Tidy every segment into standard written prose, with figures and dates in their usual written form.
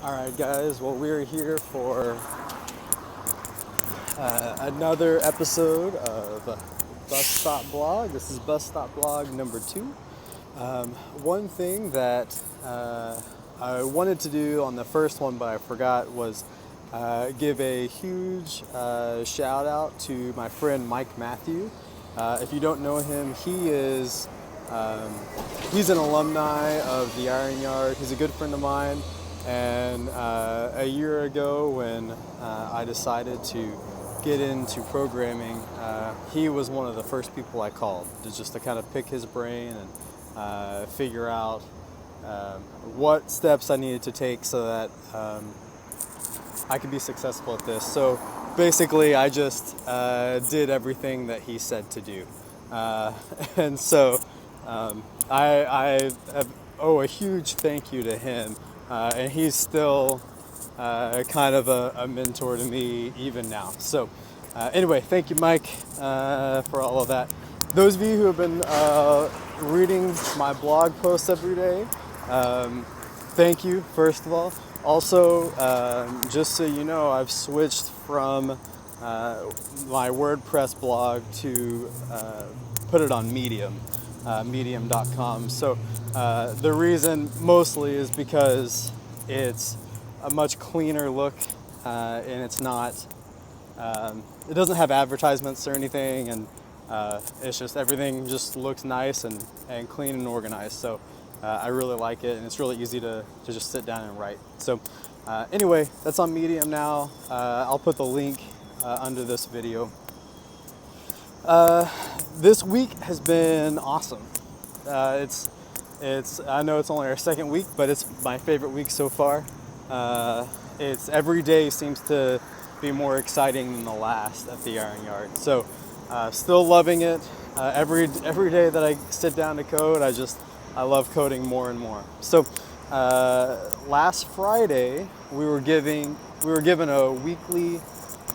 Alright guys, well we're here for another episode of Bus Stop Blog. This is Bus Stop Blog number 2. One thing that I wanted to do on the first one but I forgot was give a huge shout out to my friend Mike Matthew. If you don't know him, he's an alumni of the Iron Yard. He's a good friend of mine. And a year ago when I decided to get into programming, he was one of the first people I called to kind of pick his brain and figure out what steps I needed to take so that I could be successful at this. So basically I just did everything that he said to do. And so I owe a huge thank you to him. And he's still kind of a mentor to me even now. So anyway, thank you, Mike, for all of that. Those of you who have been reading my blog posts every day, thank you, first of all. Also, just so you know, I've switched from my WordPress blog to put it on Medium. Medium.com. So the reason mostly is because it's a much cleaner look and it's not, it doesn't have advertisements or anything, and it's just everything just looks nice and clean and organized. So I really like it, and it's really easy to just sit down and write. So anyway, that's on Medium now. I'll put the link under this video. This week has been awesome. I know it's only our second week, but it's my favorite week so far. It's every day seems to be more exciting than the last at the Iron Yard. So, still loving it. Every day that I sit down to code, I love coding more and more. So, last Friday we were given a weekly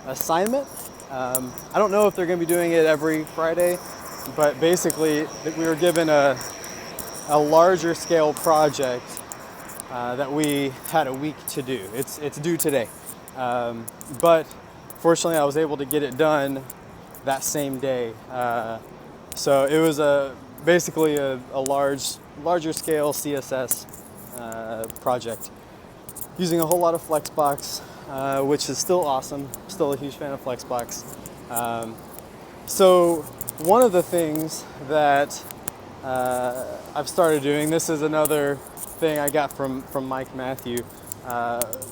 assignment. I don't know if they're going to be doing it every Friday, but basically we were given a larger scale project that we had a week to do. It's due today, but fortunately I was able to get it done that same day. So it was basically a larger scale CSS project using a whole lot of Flexbox. Which is still awesome. Still a huge fan of Flexbox. So one of the things that I've started doing, this is another thing I got from Mike Matthew,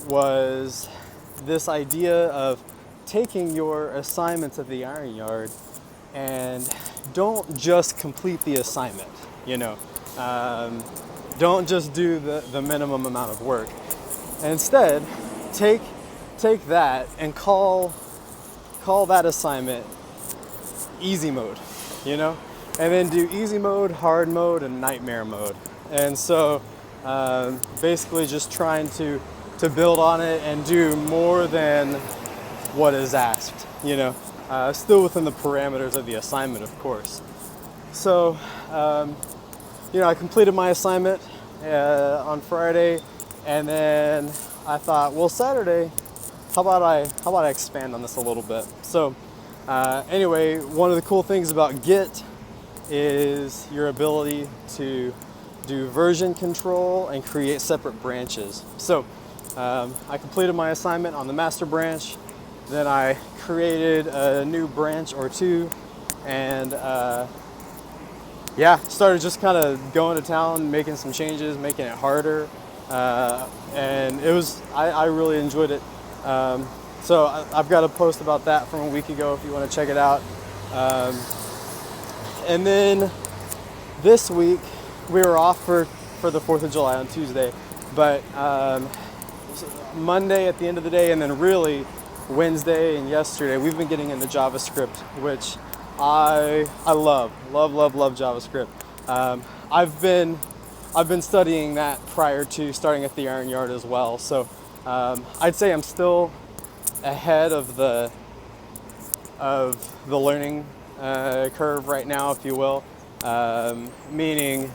was this idea of taking your assignments at the Iron Yard and don't just complete the assignment, don't just do the minimum amount of work. And instead, take that and call that assignment easy mode, and then do easy mode, hard mode, and nightmare mode. And so basically just trying to build on it and do more than what is asked, still within the parameters of the assignment, of course. So I completed my assignment on Friday, and then I thought, well, Saturday, how about I expand on this a little bit? So anyway, one of the cool things about Git is your ability to do version control and create separate branches. So I completed my assignment on the master branch, then I created a new branch or two, and started just kind of going to town, making some changes, making it harder. And I really enjoyed it. So I've got a post about that from a week ago if you want to check it out. And then this week we were off for the 4th of July on Tuesday, but Monday at the end of the day, and then really Wednesday and yesterday, we've been getting into JavaScript, which I love JavaScript. I've been studying that prior to starting at the Iron Yard as well. So I'd say I'm still ahead of the learning curve right now, if you will. Meaning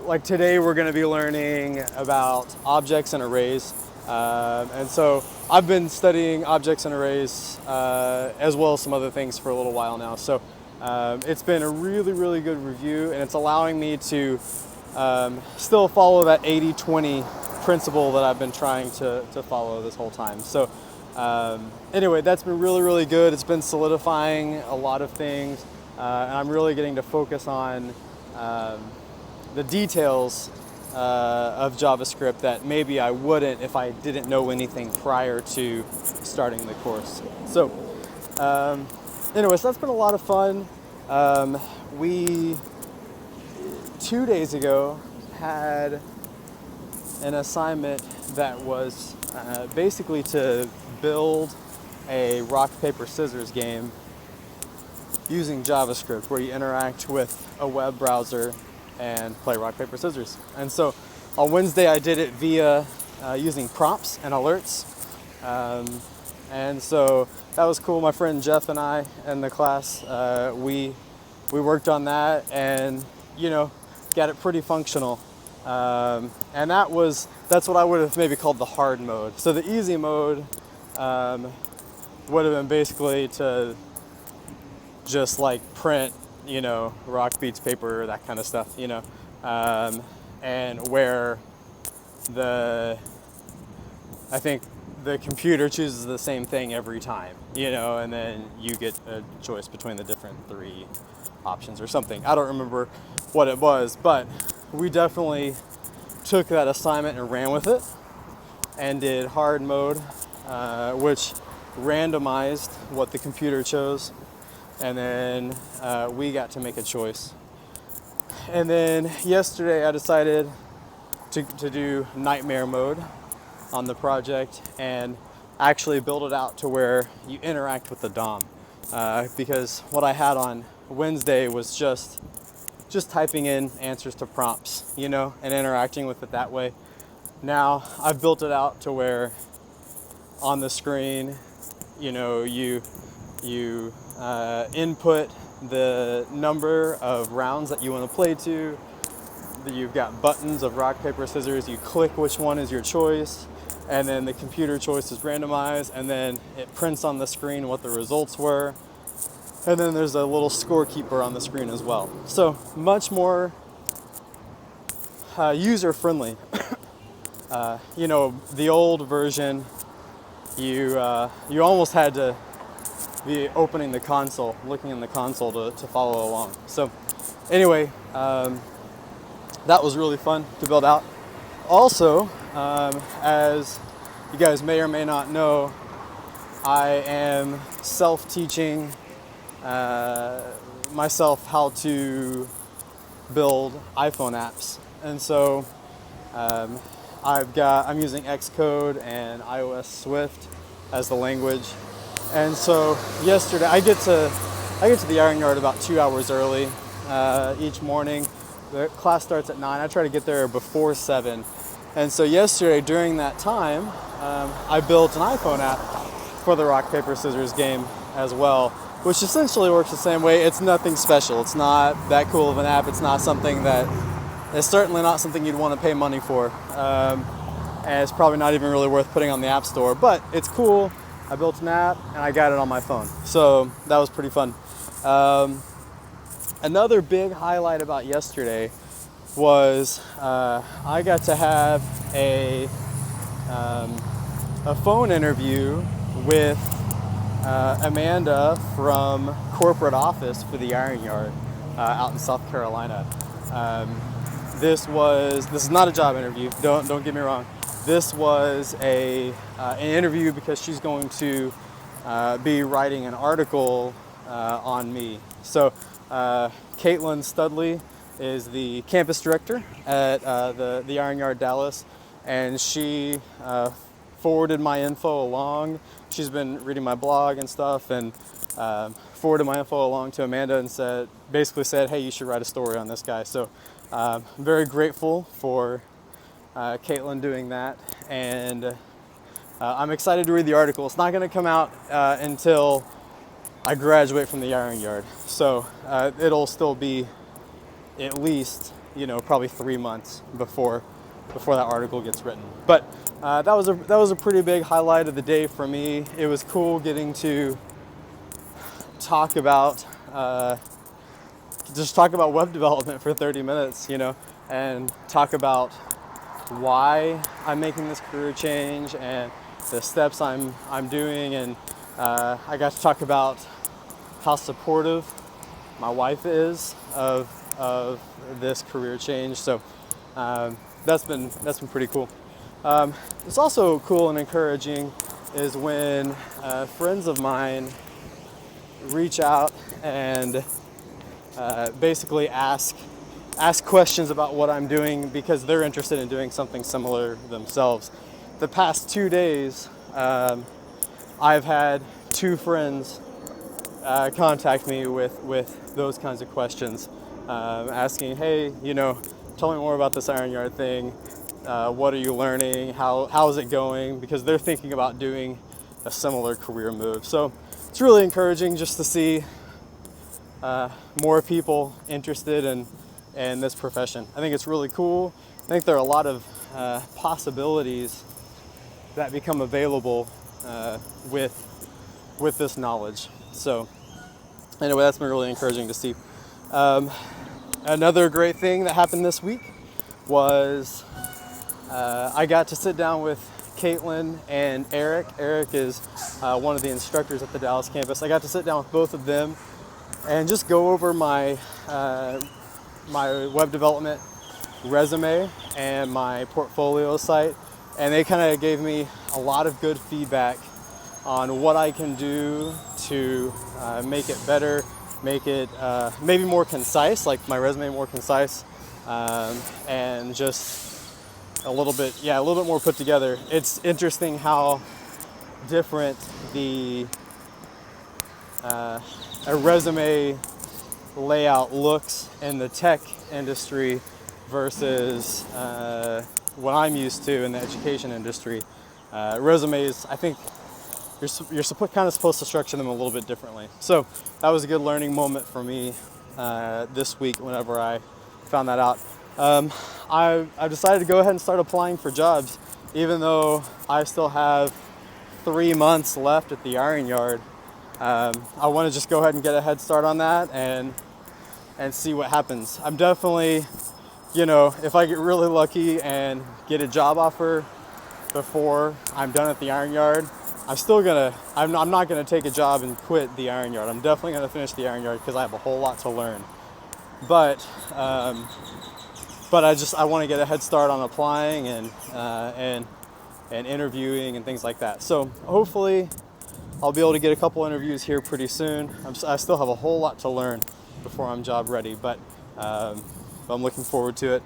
like today we're going to be learning about objects and arrays. And so I've been studying objects and arrays as well as some other things for a little while now. So it's been a really, really good review, and it's allowing me to still follow that 80-20 principle that I've been trying to follow this whole time. So anyway, that's been really, really good. It's been solidifying a lot of things, and I'm really getting to focus on the details of JavaScript that maybe I wouldn't if I didn't know anything prior to starting the course. So anyway, so that's been a lot of fun. We 2 days ago had an assignment that was basically to build a rock, paper, scissors game using JavaScript, where you interact with a web browser and play rock, paper, scissors. And so on Wednesday I did it via using prompts and alerts. And so that was cool. My friend Jeff and I in the class, we worked on that and, you know, got it pretty functional. And that's what I would have maybe called the hard mode. So the easy mode would have been basically to just like print, you know, rock beats paper, that kind of stuff, you know, and where I think the computer chooses the same thing every time, you know, and then you get a choice between the different 3 options or something. I don't remember what it was, but we definitely took that assignment and ran with it and did hard mode, which randomized what the computer chose, and then we got to make a choice. And then yesterday I decided to do nightmare mode on the project and actually build it out to where you interact with the DOM, because what I had on Wednesday was just typing in answers to prompts, you know, and interacting with it that way. Now I've built it out to where on the screen, you know, you input the number of rounds that you want to play to. You've got buttons of rock, paper, scissors. You click which one is your choice, and then the computer choice is randomized, and then it prints on the screen what the results were. And then there's a little scorekeeper on the screen as well. So much more user-friendly. You know, the old version, you almost had to be opening the console, looking in the console to follow along. So anyway, that was really fun to build out. Also, as you guys may or may not know, I am self-teaching myself how to build iPhone apps, and so I'm using Xcode and iOS Swift as the language. And so yesterday I get to the Iron Yard about 2 hours early each morning. The class starts at 9. I try to get there before 7. And so yesterday during that time, I built an iPhone app for the rock, paper, scissors game as well, which essentially works the same way. It's nothing special. It's not that cool of an app. It's certainly not something you'd want to pay money for. And it's probably not even really worth putting on the App Store, but it's cool. I built an app and I got it on my phone. So that was pretty fun. Another big highlight about yesterday was I got to have a phone interview with Amanda from corporate office for the Iron Yard out in South Carolina. This is not a job interview. Don't get me wrong. This was an interview because she's going to be writing an article on me. So Caitlin Studley is the campus director at the Iron Yard Dallas, and she forwarded my info along. She's been reading my blog and stuff, and forwarded my info along to Amanda and basically said, hey, you should write a story on this guy. So I'm very grateful for Caitlin doing that, and I'm excited to read the article. It's not going to come out until I graduate from the Iron Yard, so it'll still be at least, probably 3 months before that article gets written. But that was a pretty big highlight of the day for me. It was cool getting to talk about web development for 30 minutes, and talk about why I'm making this career change and the steps I'm doing, and I got to talk about how supportive my wife is of this career change. So that's been pretty cool. It's also cool and encouraging is when friends of mine reach out and basically ask questions about what I'm doing because they're interested in doing something similar themselves. The past 2 days, I've had 2 friends contact me with those kinds of questions, asking, hey, tell me more about this Iron Yard thing. What are you learning? How is it going? Because they're thinking about doing a similar career move. So it's really encouraging just to see more people interested in this profession. I think it's really cool. I think there are a lot of possibilities that become available with this knowledge. So anyway, that's been really encouraging to see. Another great thing that happened this week was I got to sit down with Caitlin and Eric. Eric is one of the instructors at the Dallas campus. I got to sit down with both of them and just go over my my web development resume and my portfolio site, and they kind of gave me a lot of good feedback on what I can do to make it better, make it maybe more concise, like my resume more concise, and just a little bit more put together. It's interesting how different a resume layout looks in the tech industry versus what I'm used to in the education industry. Resumes, I think you're kind of supposed to structure them a little bit differently. So that was a good learning moment for me this week whenever I found that out. I decided to go ahead and start applying for jobs, even though I still have 3 months left at the Iron Yard. I want to just go ahead and get a head start on that and see what happens. I'm definitely, if I get really lucky and get a job offer before I'm done at the Iron Yard, I'm not gonna take a job and quit the Iron Yard. I'm definitely gonna finish the Iron Yard because I have a whole lot to learn. But I want to get a head start on applying and interviewing and things like that. So hopefully I'll be able to get a couple interviews here pretty soon. I still have a whole lot to learn before I'm job ready, but I'm looking forward to it.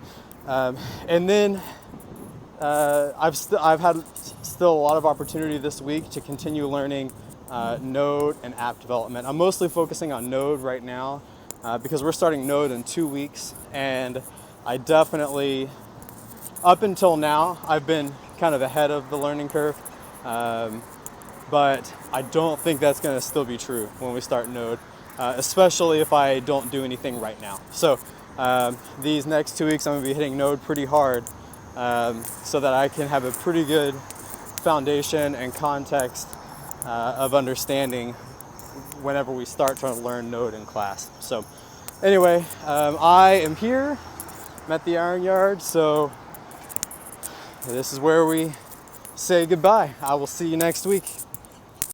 And then I've had still a lot of opportunity this week to continue learning Node and app development. I'm mostly focusing on Node right now because we're starting Node in 2 weeks, and I definitely, up until now, I've been kind of ahead of the learning curve, but I don't think that's going to still be true when we start Node, especially if I don't do anything right now. So these next 2 weeks I'm going to be hitting Node pretty hard so that I can have a pretty good foundation and context of understanding whenever we start trying to learn Node in class. So anyway, I am here. I'm at the Iron Yard, so this is where we say goodbye. I will see you next week.